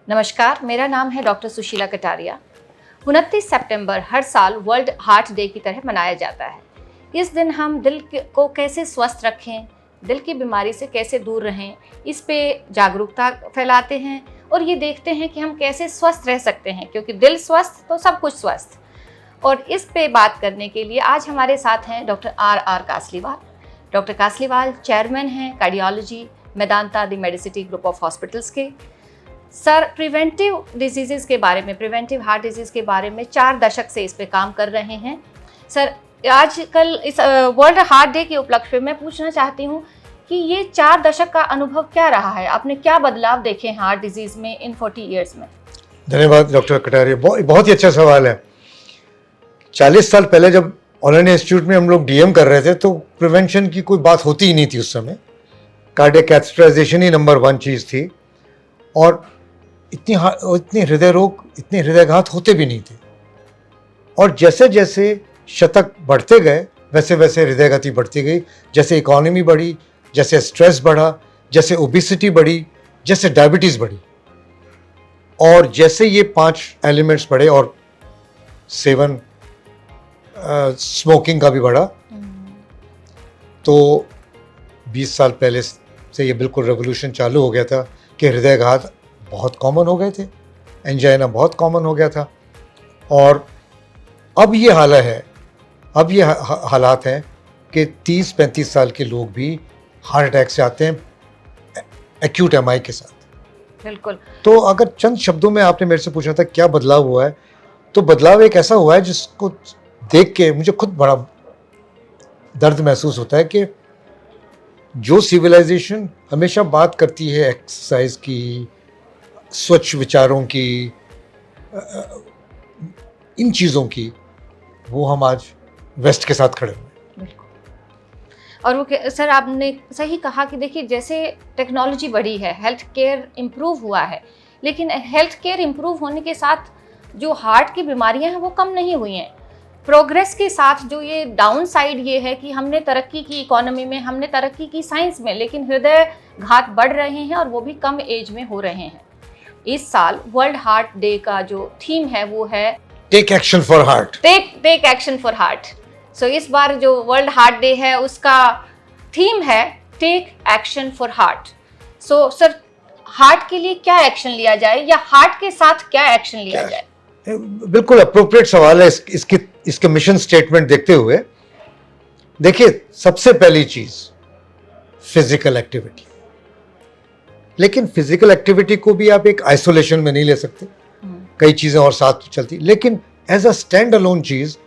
नमस्कार, मेरा नाम है डॉक्टर सुशीला कटारिया। 29 सितंबर हर साल वर्ल्ड हार्ट डे की तरह मनाया जाता है। इस दिन हम दिल को कैसे स्वस्थ रखें, दिल की बीमारी से कैसे दूर रहें, इस पे जागरूकता फैलाते हैं और ये देखते हैं कि हम कैसे स्वस्थ रह सकते हैं, क्योंकि दिल स्वस्थ तो सब कुछ स्वस्थ। और इस पे बात करने के लिए आज हमारे साथ हैं doctor R Kasliwal. Doctor Kasliwal chairman हैं cardiology Medanta the medicity group of hospitals के। सर प्रिवेंटिव डिजीज़ के बारे में, प्रिवेंटिव हार्ट डिजीज़ के बारे में 4 दशक से इस पे काम कर रहे हैं। सर आजकल इस वर्ल्ड हार्ट डे के उपलक्ष्य में मैं पूछना चाहती हूँ कि ये 4 दशक का अनुभव क्या रहा है, आपने क्या बदलाव देखे हैं हार्ट डिजीज़ में इन 40 ईयर्स में? धन्यवाद डॉक्टर कटारिया, बहुत ही अच्छा सवाल है। 40 साल पहले जब ऑल इंडिया इंस्टीट्यूट में हम लोग डीएम कर रहे थे तो प्रिवेंशन की कोई बात होती ही नहीं थी उस समय। कार्डियक कैथेटराइजेशन ही नंबर 1 चीज़ थी और इतने हृदय रोग, इतने हृदयघात होते भी नहीं थे। और जैसे जैसे शतक बढ़ते गए वैसे वैसे हृदय गति बढ़ती गई। जैसे इकोनॉमी बढ़ी, जैसे स्ट्रेस बढ़ा, जैसे ओबेसिटी बढ़ी, जैसे डायबिटीज़ बढ़ी और जैसे ये 5 एलिमेंट्स बढ़े और सेवन स्मोकिंग का भी बढ़ा, तो 20 साल पहले से ये बिल्कुल रेवोल्यूशन चालू हो गया था कि हृदयघात बहुत कॉमन हो गए थे, एंजाइना बहुत कॉमन हो गया था। और अब ये हालात हैं कि 30-35 साल के लोग भी हार्ट अटैक से आते हैं एक्यूट एमआई के साथ। बिल्कुल। तो अगर चंद शब्दों में आपने मेरे से पूछा था क्या बदलाव हुआ है, तो बदलाव एक ऐसा हुआ है जिसको देख के मुझे खुद बड़ा दर्द महसूस होता है कि जो सिविलाइजेशन हमेशा बात करती है एक्सरसाइज की, स्वच्छ विचारों की, इन चीज़ों की, वो हम आज वेस्ट के साथ खड़े हुए हैं। और वो सर आपने सही कहा कि देखिए जैसे टेक्नोलॉजी बढ़ी है, हेल्थ केयर इम्प्रूव हुआ है, लेकिन हेल्थ केयर इम्प्रूव होने के साथ जो हार्ट की बीमारियां हैं वो कम नहीं हुई हैं। प्रोग्रेस के साथ जो ये डाउन साइड ये है कि हमने तरक्की की इकोनॉमी में, हमने तरक्की की साइंस में, लेकिन हृदय घात बढ़ रहे हैं और वो भी कम एज में हो रहे हैं। इस साल वर्ल्ड हार्ट डे का जो थीम है वो है take action for heart. Take action for heart. So इस बार जो वर्ल्ड हार्ट डे है उसका थीम है take action for heart. So sir heart के लिए क्या एक्शन लिया जाए या हार्ट के साथ क्या एक्शन लिया जाए? बिल्कुल अप्रोप्रिएट सवाल है। इसके मिशन स्टेटमेंट देखते हुए देखिए, सबसे पहली चीज फिजिकल एक्टिविटी। लेकिन फिजिकल एक्टिविटी को भी आप एक आइसोलेशन में नहीं ले सकते, कई चीजें और साथ चलती। लेकिन एज अ स्टैंड अलोन चीज,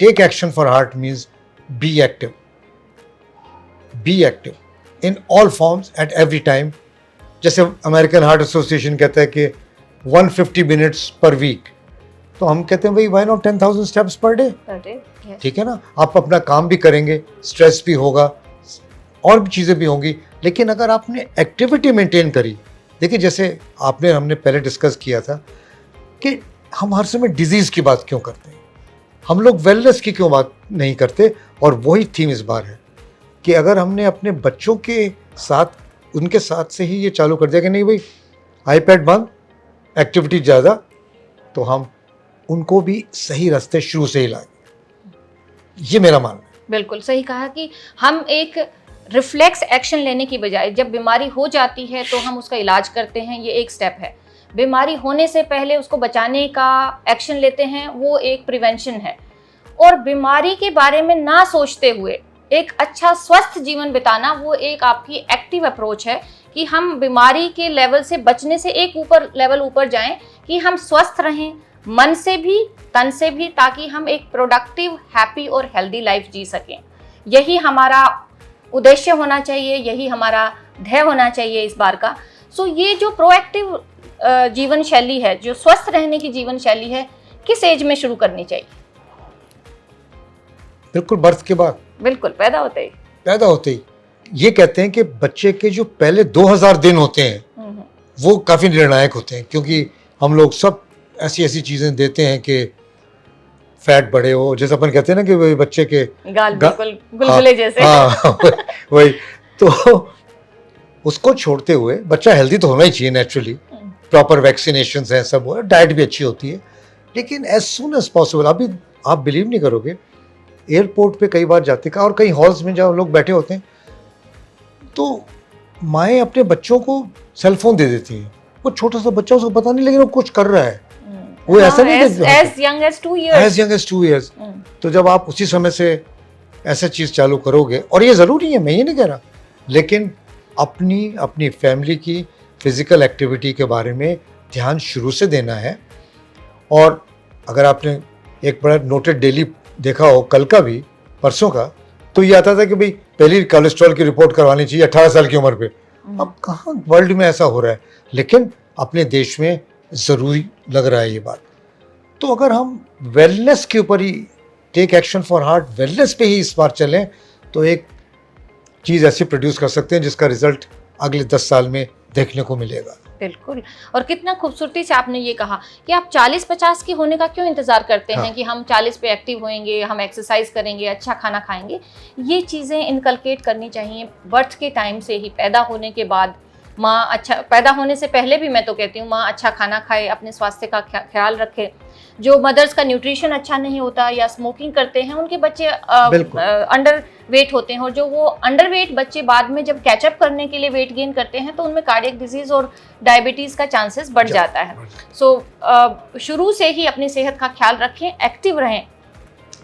take action for heart means be active in all forms at every time. जैसे अमेरिकन हार्ट एसोसिएशन कहता है कि 150 मिनट्स पर वीक, तो हम कहते हैं भाई why not 10,000 steps per day. ठीक है ना, आप अपना काम भी करेंगे, स्ट्रेस भी होगा और भी चीज़ें भी होंगी, लेकिन अगर आपने एक्टिविटी मेंटेन करी। देखिए जैसे हमने पहले डिस्कस किया था कि हम हर समय डिजीज़ की बात क्यों करते हैं, हम लोग वेलनेस की क्यों बात नहीं करते। और वही थीम इस बार है कि अगर हमने अपने बच्चों के साथ, उनके साथ से ही ये चालू कर दिया कि नहीं भाई आईपैड बंद, एक्टिविटी ज़्यादा, तो हम उनको भी सही रास्ते शुरू से ही लाएंगे। ये मेरा मानना है। बिल्कुल सही कहा कि हम एक रिफ्लेक्स एक्शन लेने की बजाय जब बीमारी हो जाती है तो हम उसका इलाज करते हैं, ये एक स्टेप है। बीमारी होने से पहले उसको बचाने का एक्शन लेते हैं, वो एक प्रिवेंशन है। और बीमारी के बारे में ना सोचते हुए एक अच्छा स्वस्थ जीवन बिताना, वो एक आपकी एक्टिव अप्रोच है कि हम बीमारी के लेवल से बचने से एक लेवल ऊपर जाएं, कि हम स्वस्थ रहें मन से भी तन से भी, ताकि हम एक प्रोडक्टिव, हैप्पी और हेल्दी लाइफ जी सकें। यही हमारा उद्देश्य होना चाहिए, यही हमारा ध्येय होना चाहिए इस बार का। सो ये जो प्रोएक्टिव जीवन शैली है, जो स्वस्थ रहने की जीवन शैली है, किस एज में शुरू करनी चाहिए? बिल्कुल बर्थ के बाद, बिल्कुल पैदा होते ही। ये कहते हैं कि बच्चे के जो पहले 2000 दिन होते हैं वो काफ़ी निर्णायक होते हैं, क्योंकि हम लोग सब ऐसी चीज़ें देते हैं कि फैट बढ़े हो, जैसे अपन कहते हैं ना कि वही बच्चे के गाल बिल्कुल गुलगुले जैसे। हाँ वही तो उसको छोड़ते हुए बच्चा हेल्दी तो होना ही चाहिए नेचुरली, प्रॉपर वैक्सीनेशन हैं, सब हो, डाइट भी अच्छी होती है, लेकिन एज सुन एज पॉसिबल। अभी आप बिलीव नहीं करोगे, एयरपोर्ट पे कई बार जाते का, और कई हॉल्स में जब लोग बैठे होते हैं तो माएँ अपने बच्चों को सेल फोन दे देती हैं। वो छोटा सा बच्चा, उसको पता नहीं, लेकिन वो कुछ कर रहा है। वो ऐसा नहीं as young as 2 years. as young as 2 years. तो जब आप उसी समय से ऐसा चीज़ चालू करोगे, और ये ज़रूरी है, मैं ये नहीं कह रहा, लेकिन अपनी फैमिली की फिजिकल एक्टिविटी के बारे में ध्यान शुरू से देना है। और अगर आपने एक बड़ा नोटेड डेली देखा हो, कल का भी, परसों का, तो ये आता था कि भाई पहली कोलेस्ट्रॉल की रिपोर्ट करवानी चाहिए 18 साल की उम्र पे। अब कहाँ वर्ल्ड में ऐसा हो रहा है, लेकिन अपने देश में ज़रूरी लग रहा है ये बात। तो अगर हम वेलनेस के ऊपर ही, take action for heart, wellness पे ही इस बार चलें, तो एक चीज़ ऐसी प्रोड्यूस कर सकते हैं जिसका रिजल्ट अगले 10 साल में देखने को मिलेगा। बिल्कुल। और कितना खूबसूरती से आपने ये कहा कि आप 40-50 के होने का क्यों इंतजार करते हैं कि हम 40 पे एक्टिव होएंगे, हम एक्सरसाइज करेंगे, अच्छा खाना खाएंगे। ये चीज़ें इनकलकेट करनी चाहिए बर्थ के टाइम से ही, पैदा होने के बाद। माँ अच्छा, पैदा होने से पहले भी मैं तो कहती हूँ माँ अच्छा खाना खाए, अपने स्वास्थ्य का ख्याल रखे। जो मदर्स का न्यूट्रिशन अच्छा नहीं होता या स्मोकिंग करते हैं, उनके बच्चे अंडर वेट होते हैं, और जो वो अंडर वेट बच्चे बाद में जब कैचअप करने के लिए वेट गेन करते हैं तो उनमें कार्डियक डिजीज और डायबिटीज़ का चांसेस बढ़ जाता है। सो शुरू से ही अपनी सेहत का ख्याल रखें, एक्टिव रहें।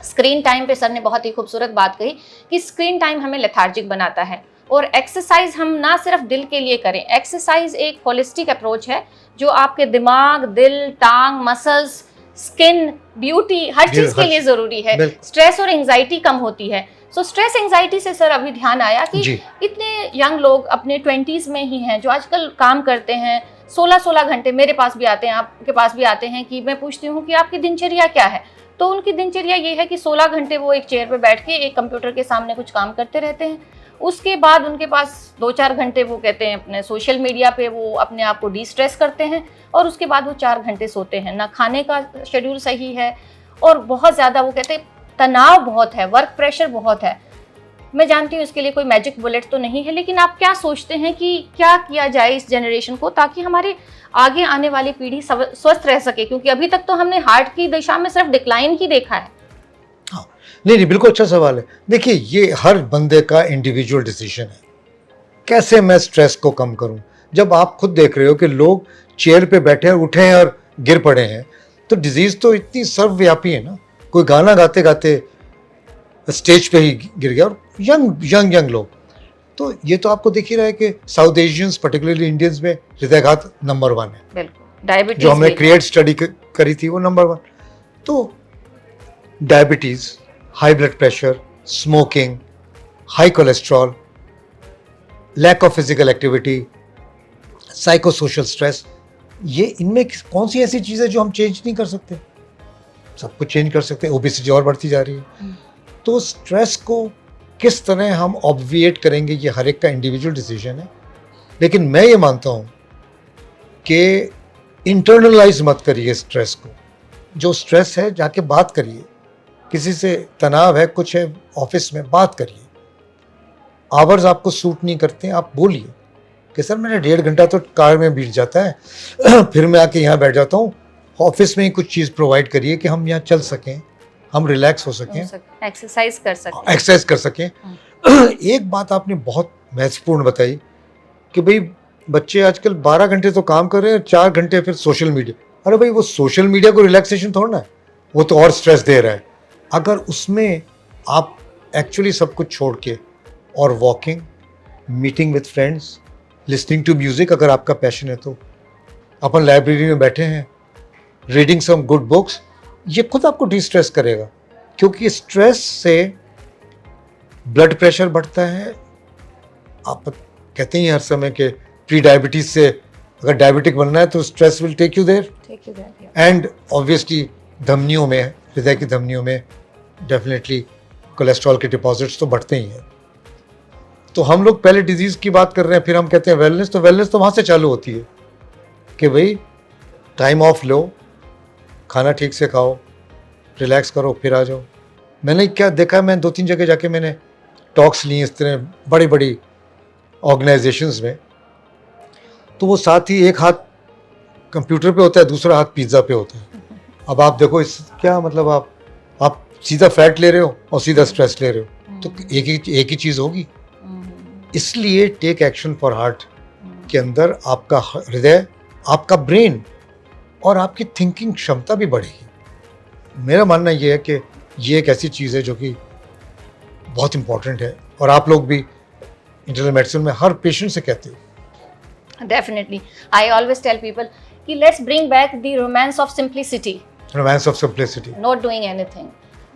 स्क्रीन टाइम पे सर ने बहुत ही खूबसूरत बात कही कि स्क्रीन टाइम हमें लेथार्जिक बनाता है, और एक्सरसाइज हम ना सिर्फ दिल के लिए करें। एक्सरसाइज एक होलिस्टिक अप्रोच है जो आपके दिमाग, दिल, टांग, मसल्स, स्किन, ब्यूटी, हर चीज के लिए जरूरी है। स्ट्रेस और एंजाइटी कम होती है। सो स्ट्रेस एंजाइटी से सर अभी ध्यान आया कि इतने यंग लोग अपने 20s में ही हैं जो आजकल काम करते हैं 16-16 घंटे। मेरे पास भी आते हैं, आपके पास भी आते हैं, कि मैं पूछती हूँ कि आपकी दिनचर्या क्या है, तो उनकी दिनचर्या ये है कि 16 घंटे वो एक चेयर पे बैठ के एक कंप्यूटर के सामने कुछ काम करते रहते हैं। उसके बाद उनके पास 2-4 घंटे वो कहते हैं अपने सोशल मीडिया पे वो अपने आप को डी स्ट्रेस करते हैं, और उसके बाद वो 4 घंटे सोते हैं। ना खाने का शेड्यूल सही है, और बहुत ज़्यादा वो कहते हैं तनाव बहुत है, वर्क प्रेशर बहुत है। मैं जानती हूँ इसके लिए कोई मैजिक बुलेट तो नहीं है, लेकिन आप क्या सोचते हैं कि क्या किया जाए इस जनरेशन को, ताकि हमारे आगे आने वाली पीढ़ी स्वस्थ रह सके? क्योंकि अभी तक तो हमने हार्ट की दिशा में सिर्फ डिक्लाइन ही देखा है। हाँ, नहीं, बिल्कुल अच्छा सवाल है। देखिए, ये हर बंदे का इंडिविजुअल डिसीजन है, कैसे मैं स्ट्रेस को कम करूं। जब आप खुद देख रहे हो कि लोग चेयर पे बैठे हैं, उठे हैं और गिर पड़े हैं, तो डिजीज तो इतनी सर्वव्यापी है ना। कोई गाना गाते गाते स्टेज पे ही गिर गया, और यंग लोग। तो ये तो आपको दिख ही रहा है कि साउथ एशियंस, पर्टिकुलरली इंडियंस में हृदयघात नंबर 1 है। बिल्कुल। डायबिटीज जो हमने क्रिएट स्टडी करी थी वो नंबर 1। तो diabetes, high blood pressure, smoking, high cholesterol, lack of physical activity, psycho social stress, ये इनमें कौन सी ऐसी चीज़ है जो हम चेंज नहीं कर सकते? सब कुछ चेंज कर सकते हैं। ओबेसिटी और बढ़ती जा रही है। तो स्ट्रेस को किस तरह हम ऑब्विएट करेंगे, ये हर एक का इंडिविजुअल डिसीजन है। लेकिन मैं ये मानता हूँ कि इंटरनलाइज मत करिए स्ट्रेस को। जो स्ट्रेस है जाके बात करिए, किसी से तनाव है, कुछ है ऑफिस में, बात करिए। आवर्स आपको सूट नहीं करते, आप बोलिए कि सर मेरा 1.5 घंटा तो कार में बीत जाता है फिर मैं आके यहाँ बैठ जाता हूँ। ऑफिस में ही कुछ चीज़ प्रोवाइड करिए कि हम यहाँ चल सकें, हम रिलैक्स हो सकें, एक्सरसाइज कर सकें। एक बात आपने बहुत महत्वपूर्ण बताई कि भाई बच्चे आजकल 12 घंटे तो काम कर रहे हैं, 4 घंटे फिर सोशल मीडिया। अरे भाई, वो सोशल मीडिया को रिलैक्सेशन थोड़ा है, वो तो और स्ट्रेस दे रहा है। अगर उसमें आप एक्चुअली सब कुछ छोड़ के, और walking, meeting with friends, listening to music, अगर आपका पैशन है तो अपन लाइब्रेरी में बैठे हैं, रीडिंग सम गुड बुक्स, ये खुद आपको डिस्ट्रेस करेगा। क्योंकि स्ट्रेस से ब्लड प्रेशर बढ़ता है। आप कहते हैं हर समय कि प्री डायबिटीज से अगर डायबिटिक बनना है तो stress will take you there, and obviously धमनियों में, हृदय की धमनियों में डेफिनेटली कोलेस्ट्रॉल के डिपॉजिट्स तो बढ़ते ही हैं। तो हम लोग पहले डिजीज़ की बात कर रहे हैं, फिर हम कहते हैं वेलनेस। तो वेलनेस तो वहाँ से चालू होती है कि भाई टाइम ऑफ लो, खाना ठीक से खाओ, रिलैक्स करो, फिर आ जाओ। मैंने क्या देखा, मैं 2-3 जगह जाके मैंने टॉक्स ली इस तरह बड़ी बड़ी ऑर्गेनाइजेशंस में, तो वो साथ ही एक हाथ कंप्यूटर पे होता है, दूसरा हाथ पिज्ज़ा पे होता है। अब आप देखो इस क्या मतलब आप सीधा फैट ले रहे हो और सीधा स्ट्रेस ले रहे हो, तो एक ही चीज़ होगी। इसलिए टेक एक्शन फॉर हार्ट के अंदर आपका हृदय, आपका ब्रेन और आपकी थिंकिंग क्षमता भी बढ़ेगी। मेरा मानना ये है कि ये एक ऐसी चीज़ है जो कि बहुत इंपॉर्टेंट है, और आप लोग भी इंटरनल मेडिसिन में हर पेशेंट से कहते हो। Definitely I always tell people कि let's bring back the romance of simplicity, romance of simplicity. Not doing anything,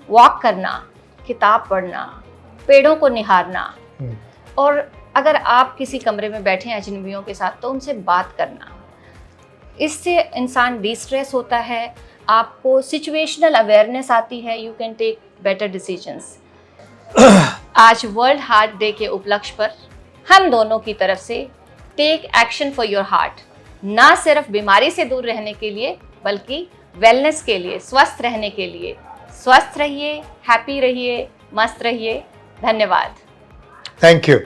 walk करना, किताब पढ़ना, पेड़ों को निहारना, और अगर आप किसी कमरे में बैठे हैं अजनबियों के साथ तो उनसे बात करना। इससे इंसान डिस्ट्रेस होता है, आपको सिचुएशनल अवेयरनेस आती है, you can take better decisions. आज वर्ल्ड हार्ट डे के उपलक्ष्य पर हम दोनों की तरफ से take action for your heart, ना सिर्फ बीमारी से दूर रहने के लिए बल्कि वेलनेस के लिए, स्वस्थ रहने के लिए। स्वस्थ रहिए, हैप्पी रहिए, मस्त रहिए। धन्यवाद। Thank you.